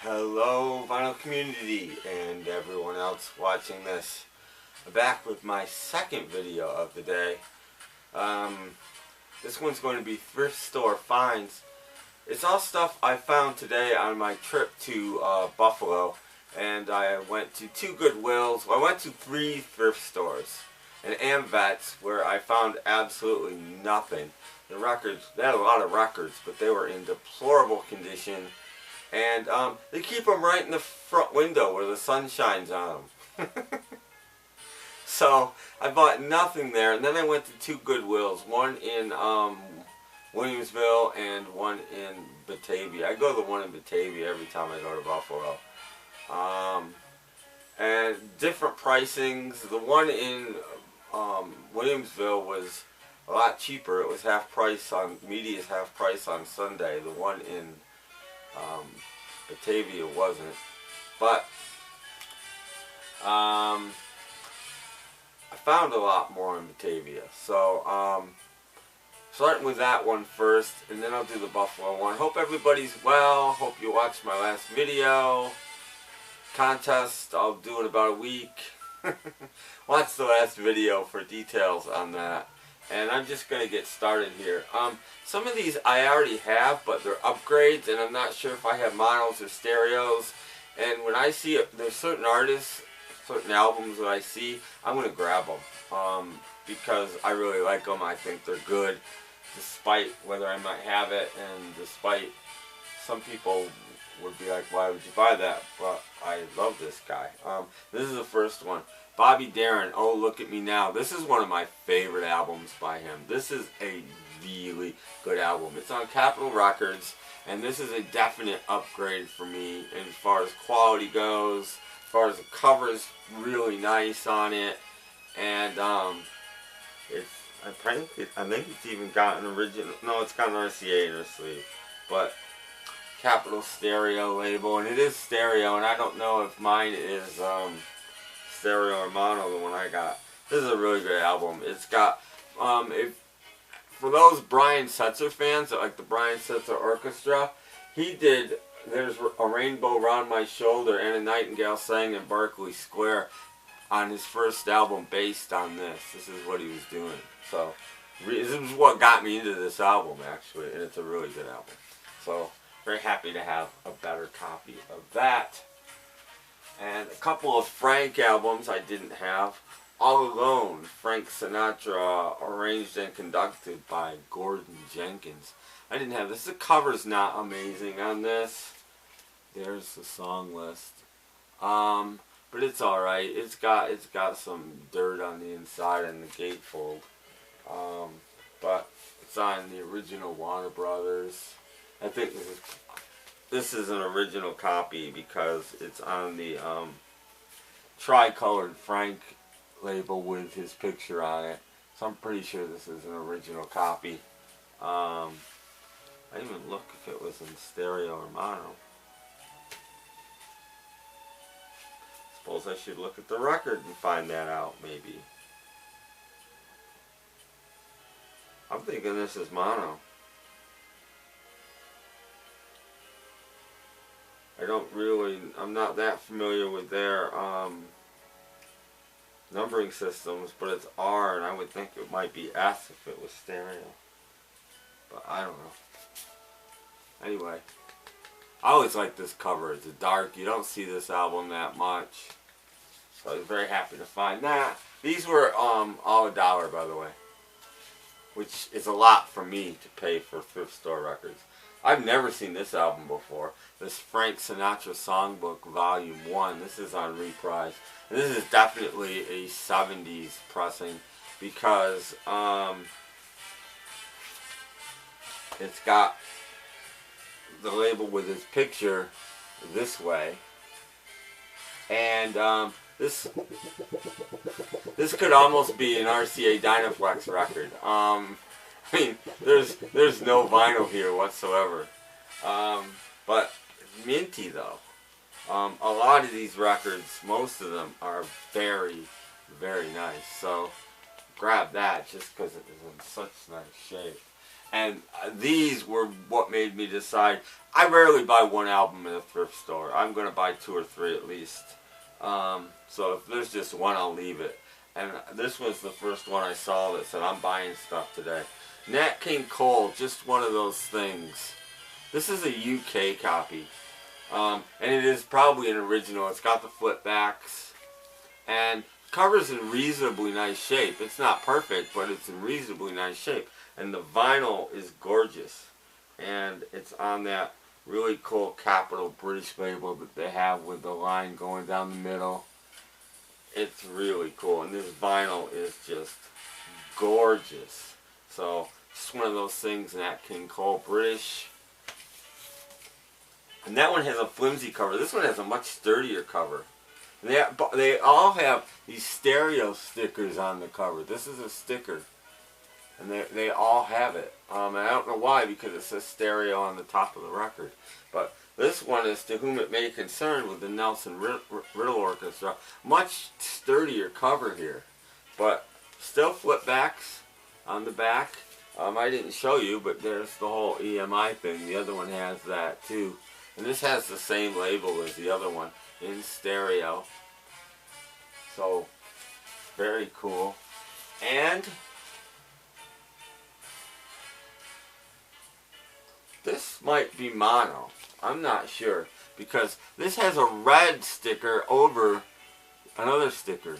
Hello vinyl community and everyone else watching this. I'm back with my second video of the day. This one's going to be thrift store finds. It's all stuff I found today on my trip to Buffalo, and I went to two Goodwills. Well, I went to three thrift stores and AmVets where I found absolutely nothing. The records, they had a lot of records, but they were in deplorable condition. And they keep them right in the front window where the sun shines on them. So I bought nothing there, and then I went to two Goodwills, one in Williamsville and one in Batavia. I go to the one in Batavia every time I go to Buffalo. And different pricings. The one in Williamsville was a lot cheaper. It was half price on, media's half price on Sunday. The one in Batavia wasn't, but I found a lot more in Batavia. So starting with that one first, and then I'll do the Buffalo one. Hope everybody's well. Hope you watched my last video. Contest I'll do in about a week. Watch the last video for details on that. And I'm just going to get started here. Some of these I already have, but they're upgrades, and I'm not sure if I have monos or stereos. And when I see it, there's certain artists, certain albums that I see, I'm going to grab them. Because I really like them. I think they're good, despite whether I might have it, and despite some people would be like, why would you buy that? But I love this guy. This is the first one. Bobby Darin, Oh Look at Me Now. This is one of my favorite albums by him. This is a really good album. It's on Capitol Records, and this is a definite upgrade for me as far as quality goes. As far as the cover is really nice on it, and I think it's even got an original. No, it's got an RCA in the sleeve, but Capitol stereo label, and it is stereo, and I don't know if mine is stereo or mono, the one I got. This is a really good album. It's got, for those Brian Setzer fans that like the Brian Setzer Orchestra, he did There's a Rainbow Round My Shoulder and A Nightingale Sang in Berkeley Square on his first album based on this. This is what he was doing. So, this is what got me into this album, actually, and it's a really good album. So, very happy to have a better copy of that. And a couple of Frank albums I didn't have. All Alone, Frank Sinatra, arranged and conducted by Gordon Jenkins. I didn't have this. The cover's not amazing on this. There's the song list. But it's alright. It's got some dirt on the inside and the gatefold. But it's on the original Warner Brothers. I think this is an original copy because it's on the tricolored Frank label with his picture on it. So I'm pretty sure this is an original copy. I didn't even look if it was in stereo or mono. Suppose I should look at the record and find that out, maybe. I'm thinking this is mono. I'm not that familiar with their numbering systems, but it's R, and I would think it might be S if it was stereo. But I don't know. Anyway, I always like this cover. It's dark. You don't see this album that much. So I was very happy to find that. These were all $1, by the way, which is a lot for me to pay for thrift store records. I've never seen this album before. This Frank Sinatra Songbook Volume 1. This is on Reprise. And this is definitely a 70s pressing because it's got the label with his picture this way. And this could almost be an RCA Dynaflex record. I mean, there's no vinyl here whatsoever. But minty though. A lot of these records, most of them are very, very nice. So grab that just because it is in such nice shape. And these were what made me decide. I rarely buy one album in a thrift store. I'm going to buy 2 or 3 at least. So if there's just one, I'll leave it. And this was the first one I saw that said, I'm buying stuff today. Nat King Cole, just one of those things. This is a UK copy. And it is probably an original. It's got the flip backs. And cover's in reasonably nice shape. It's not perfect, but it's in reasonably nice shape. And the vinyl is gorgeous. And it's on that really cool Capital British label that they have with the line going down the middle. It's really cool. And this vinyl is just gorgeous. So, just one of those things, Nat King Cole British. And that one has a flimsy cover. This one has a much sturdier cover. They all have these stereo stickers on the cover. This is a sticker. And they all have it. And I don't know why, because it says stereo on the top of the record. But this one is To Whom It May Concern with the Nelson Riddle Orchestra. Much sturdier cover here. But still flip backs on the back. I didn't show you, but there's the whole EMI thing. The other one has that too. And this has the same label as the other one in stereo. So, very cool. And this might be mono. I'm not sure. Because this has a red sticker over another sticker.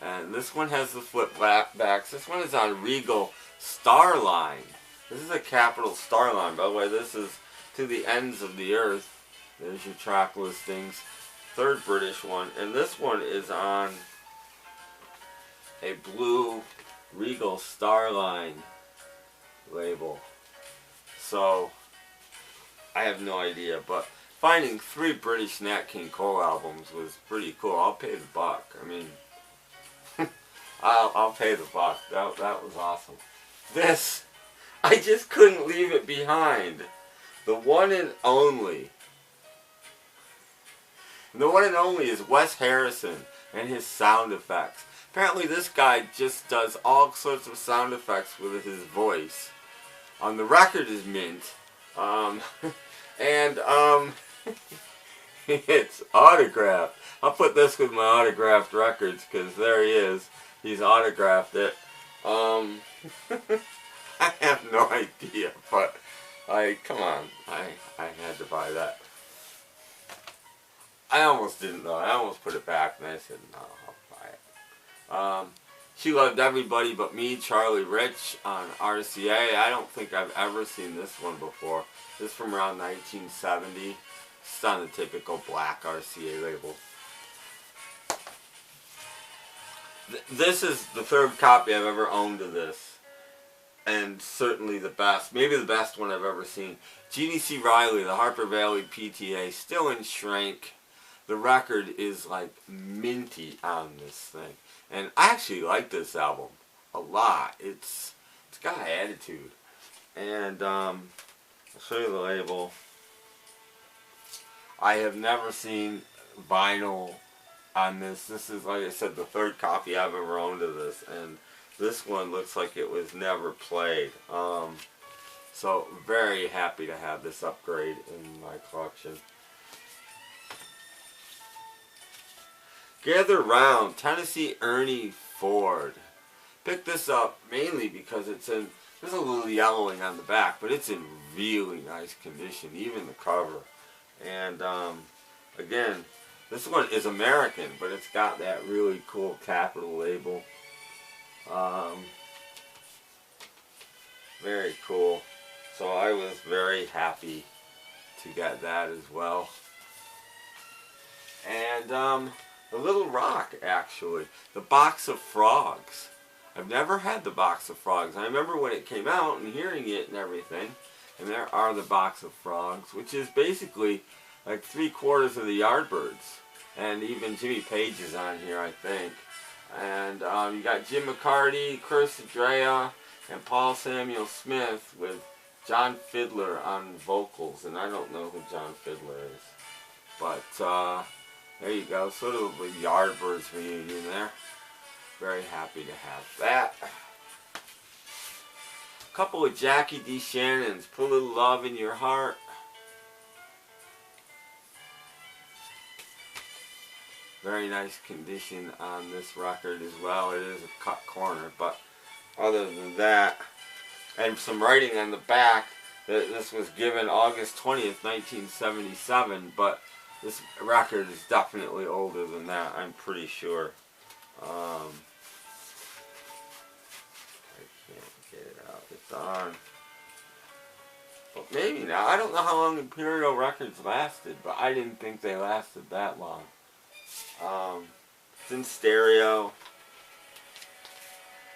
And this one has the flip backs. This one is on Regal Starline. This is a Capital Starline. By the way, this is To the Ends of the Earth. There's your track listings. Third British one. And this one is on a blue Regal Starline label. So, I have no idea. But finding 3 British Nat King Cole albums was pretty cool. I'll pay the buck. I mean, I'll pay the buck. That was awesome. This, I just couldn't leave it behind. The one and only. The one and only is Wes Harrison and his sound effects. Apparently this guy just does all sorts of sound effects with his voice. The record is mint. It's autographed. I'll put this with my autographed records because there he is. He's autographed it. I have no idea, but come on, I had to buy that. I almost didn't though. I almost put it back and I said, no, I'll buy it. She Loved Everybody But Me, Charlie Rich on RCA. I don't think I've ever seen this one before. This is from around 1970. It's on the typical black RCA label. This is the 3rd copy I've ever owned of this. And certainly the best. Maybe the best one I've ever seen. Jeannie C. Riley, the Harper Valley PTA. Still in shrink. The record is like minty on this thing. And I actually like this album a lot. It's got attitude. And I'll show you the label. I have never seen vinyl on this. This is, like I said, the 3rd copy I've ever owned of this. And this one looks like it was never played. So very happy to have this upgrade in my collection. Gather Round, Tennessee Ernie Ford. Picked this up mainly because it's in, there's a little yellowing on the back, but it's in really nice condition, even the cover. And again, this one is American, but it's got that really cool Capital label. Very cool. So I was very happy to get that as well. And the Little Rock, actually. The Box of Frogs. I've never had the Box of Frogs. I remember when it came out and hearing it and everything. And there are the Box of Frogs, which is basically like 3/4 of the Yardbirds. And even Jimmy Page is on here, I think. And you got Jim McCarty, Chris Adrea, and Paul Samuel Smith with John Fiddler on vocals. And I don't know who John Fiddler is. But there you go, sort of a Yardbirds reunion there. Very happy to have that. A couple of Jackie D. Shannons, Put a Little Love in Your Heart. Very nice condition on this record as well. It is a cut corner, but other than that, and some writing on the back, that this was given August 20th, 1977, but this record is definitely older than that, I'm pretty sure. I can't get it out. It's on. But maybe not. I don't know how long Imperial Records lasted, but I didn't think they lasted that long. It's in stereo.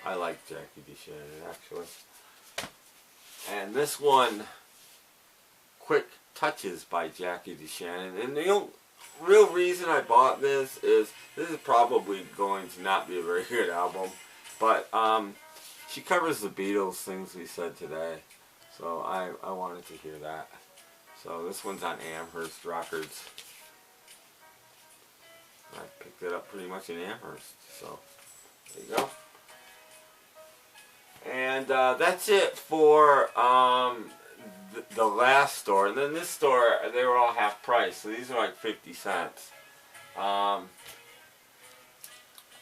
I like Jackie D. Shannon, actually. And this one, Quick Touches by Jackie D. Shannon. And the real reason I bought this is probably going to not be a very good album. But she covers the Beatles, things we said today. So I wanted to hear that. So this one's on Amherst Records. I picked it up pretty much in Amherst. So there you go. And that's it for the last store. And then this store, they were all half price. So these are like 50 cents.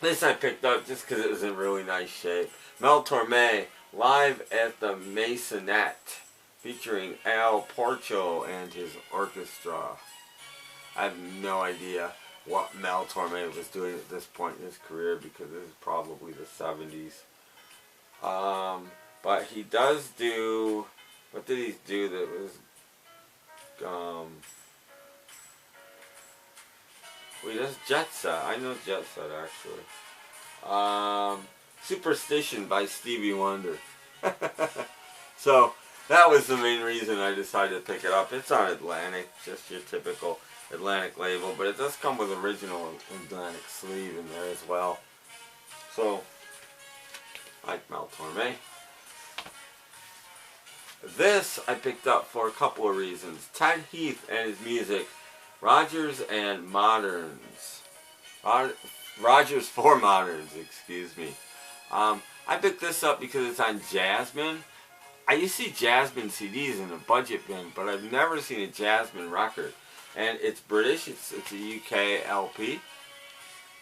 This I picked up just because it was in really nice shape. Mel Torme, live at the Masonette, featuring Al Porcho and his orchestra. I have no idea what Mel Torme was doing at this point in his career, because this is probably the 70s. But he does do, what did he do that was, well, he does Jet Set. I know Jet Set, actually. Superstition by Stevie Wonder. So that was the main reason I decided to pick it up. It's on Atlantic, just your typical Atlantic label, but it does come with original Atlantic sleeve in there as well. So, like Mel Torme. This I picked up for a couple of reasons. Ted Heath and his music, Rogers and Moderns. Rogers for Moderns, excuse me. I picked this up because it's on Jasmine. I used to see Jasmine CDs in a budget bin, but I've never seen a Jasmine record. And it's British, it's a UK LP,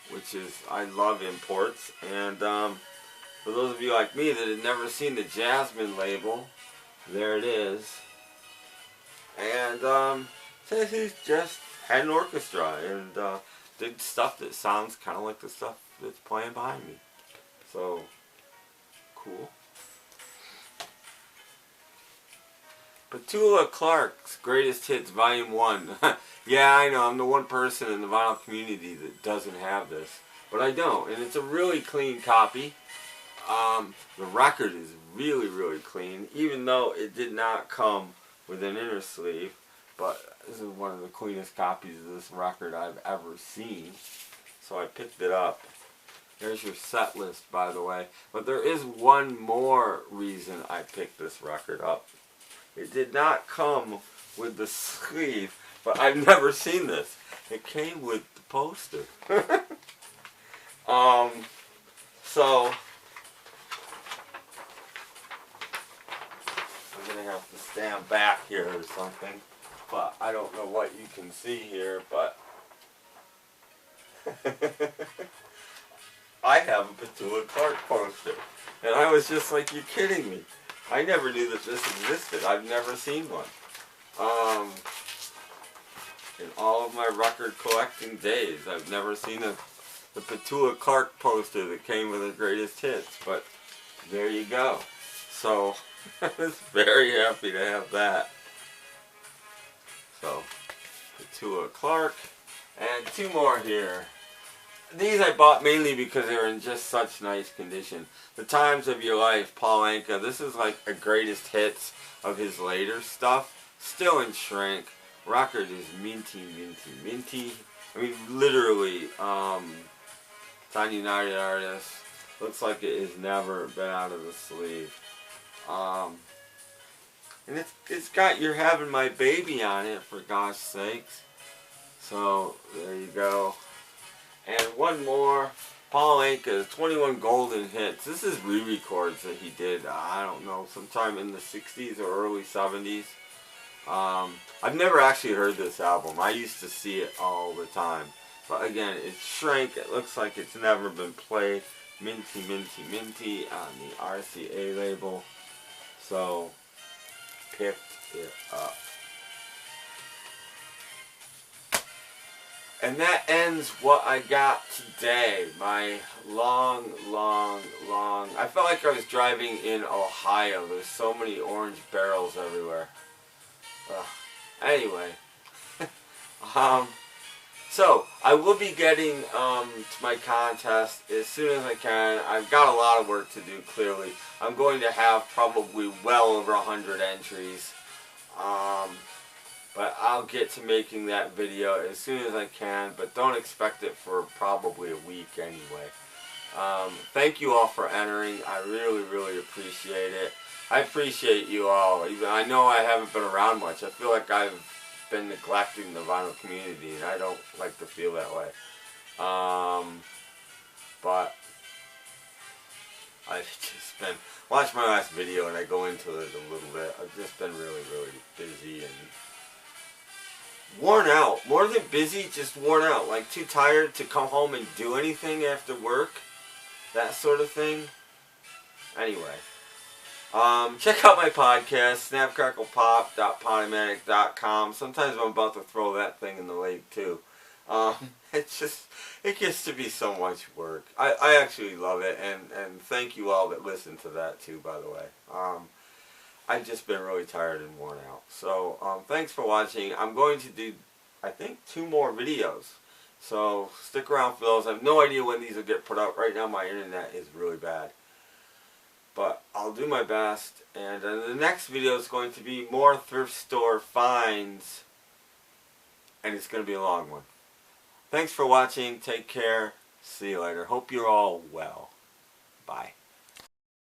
which is, I love imports. And for those of you like me that have never seen the Jasmine label, there it is. And says he's just had an orchestra and did stuff that sounds kind of like the stuff that's playing behind me. So, cool. Petula Clark's Greatest Hits Volume 1. Yeah, I know, I'm the one person in the vinyl community that doesn't have this. But I don't, and it's a really clean copy. The record is really, really clean, even though it did not come with an inner sleeve. But this is one of the cleanest copies of this record I've ever seen. So I picked it up. There's your set list, by the way. But there is one more reason I picked this record up. It did not come with the sleeve, but I've never seen this. It came with the poster. So I'm gonna have to stand back here or something, but I don't know what you can see here, but I have a Petula Clark poster, and I was just like, you kidding me? I never knew that this existed. I've never seen one. In all of my record collecting days, I've never seen the Petula Clark poster that came with the greatest hits. But there you go. So I was very happy to have that. So Petula Clark, and two more here. These I bought mainly because they were in just such nice condition. The Times of Your Life, Paul Anka. This is like a greatest hits of his later stuff. Still in shrink. Record is minty, minty, minty. I mean, literally, it's on United Artists. Looks like it has never been out of the sleeve. And it's got You're Having My Baby on it, for gosh sakes. So, there you go. And one more. Paul Anka, 21 Golden Hits. This is re-records that he did, I don't know, sometime in the 60s or early 70s. I've never actually heard this album. I used to see it all the time. But again, it's Shrink. It looks like it's never been played. Minty, minty, minty on the RCA label. So, picked it up. And that ends what I got today. My long... I felt like I was driving in Ohio. There's so many orange barrels everywhere. Anyway. So, I will be getting to my contest as soon as I can. I've got a lot of work to do, clearly. I'm going to have probably well over 100 entries. But I'll get to making that video as soon as I can, but don't expect it for probably a week anyway. Thank you all for entering. I really appreciate it. I appreciate you all. I know I haven't been around much. I feel like I've been neglecting the vinyl community, and I don't like to feel that way. But I've just been... Watch my last video and I go into it a little bit. I've just been really busy and worn out. More than busy, just worn out. Like too tired to come home and do anything after work. That sort of thing. Anyway. Check out my podcast, snapcracklepop.podomatic.com. Sometimes I'm about to throw that thing in the lake too. It gets to be so much work. I actually love it, and thank you all that listen to that too, by the way. I've just been really tired and worn out. So, thanks for watching. I'm going to do, I think, 2 more videos. So, stick around for those. I have no idea when these will get put up. Right now, my internet is really bad. But I'll do my best. And the next video is going to be more thrift store finds. And it's going to be a long one. Thanks for watching. Take care. See you later. Hope you're all well. Bye.